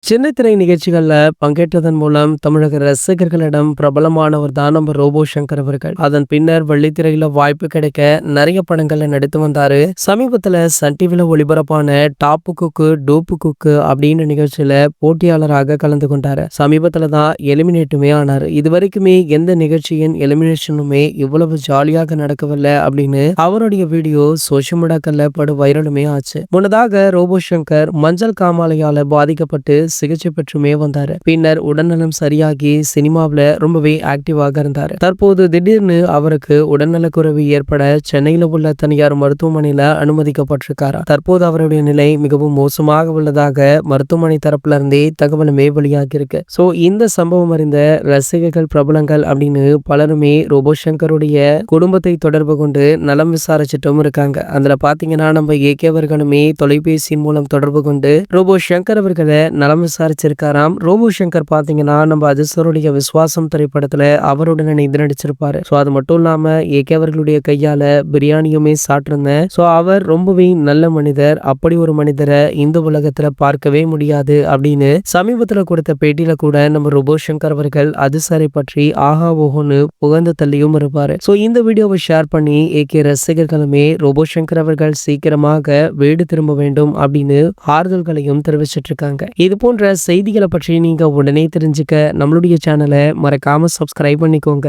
சின்ன திரை நிகழ்ச்சிகள்ல பங்கேற்றதன் மூலம் தமிழக ரசிகர்களிடம் பிரபலமானவர் தான் நம்ம ரோபோ சங்கர் அவர்கள். அதன் பின்னர் வெள்ளித்திரையில வாய்ப்பு கிடைக்க நிறைய படங்கள்ல நடித்து வந்தாரு. சமீபத்துல சன் டிவில ஒளிபரப்பான டாப்பு குக்கு டூப்பு குக்கு அப்படின்னு நிகழ்ச்சியில போட்டியாளராக கலந்து கொண்டாரு. சமீபத்துல தான் எலிமினேட்டுமே ஆனாரு. இதுவரைக்குமே எந்த நிகழ்ச்சியின் எலிமினேஷனுமே இவ்வளவு ஜாலியாக நடக்கவில்லை அப்படின்னு அவருடைய வீடியோ சோசியல் மீடியாக்கள்ல படு வைரலுமே ஆச்சு. முன்னதாக ரோபோ சங்கர் மஞ்சள் காமாலையால பாதிக்கப்பட்டு சிகிச்சை பெற்றுமே வந்தாரு. பின்னர் உடல்நலம் சரியாகி சினிமாவில ரொம்பவே ஆக்டிவாக இருந்தாரு. தற்போது திடீர்னு அவருக்கு உடல்நலக்குறைவு ஏற்பட சென்னையில உள்ள தனியார் மருத்துவமனையில அனுமதிக்கப்பட்டிருக்காரா. தற்போது அவருடைய நிலை மிகவும் மோசமாக உள்ளதாக மருத்துவமனை தரப்புல இருந்தே தகவலுமே வெளியாகி இருக்கு. சோ இந்த சம்பவம் அறிந்த ரசிகர்கள் பிரபலங்கள் அப்படின்னு பலருமே ரோபோ சங்கருடைய குடும்பத்தை தொடர்பு கொண்டு நலம் விசாரிச்சுட்டும் இருக்காங்க. அதுல பாத்தீங்கன்னா நம்ம ஏகே அவர்களுமே தொலைபேசியின் மூலம் தொடர்பு கொண்டு ரோபோ சங்கர் அவர்களை நலம் விசாரிச்சிருக்காராம். ரோபோ சங்கர் பாத்தீங்கன்னா நம்ம அஜித்தருடைய விஸ்வாசம் திரைப்படத்துல அவருடன் இணைந்து நடிச்சிருப்பாரு. சோ அது மட்டும் இல்லாம ஏகே அவர்களுடைய கையால பிரியாணியுமே சாப்பிட்டிருந்தேன். சோ அவர் ரொம்பவே நல்ல மனிதர். அப்படி ஒரு மனிதரை இந்த உலகத்துல பார்க்கவே முடியாது அப்படின்னு சமீபத்துல கொடுத்த பேட்டியில கூட நம்ம ரோபோ சங்கர் அவர்கள் அதிசரை பற்றி ஆஹா ஓஹோன்னு புகழ்ந்து தள்ளியும் இருப்பாரு. சோ இந்த வீடியோவை ஷேர் பண்ணி ஏகே ரசிகர்களுமே ரோபோ சங்கர் அவர்கள் சீக்கிரமாக வீடு திரும்ப வேண்டும் அப்படின்னு ஆறுதல்களையும் தெரிவிச்சிட்டு இருக்காங்க. இது போன்ற செய்திகளை பற்றி நீங்க உடனே தெரிஞ்சுக்க நம்மளுடைய சேனலை மறக்காம சப்ஸ்கிரைப் பண்ணிக்கோங்க.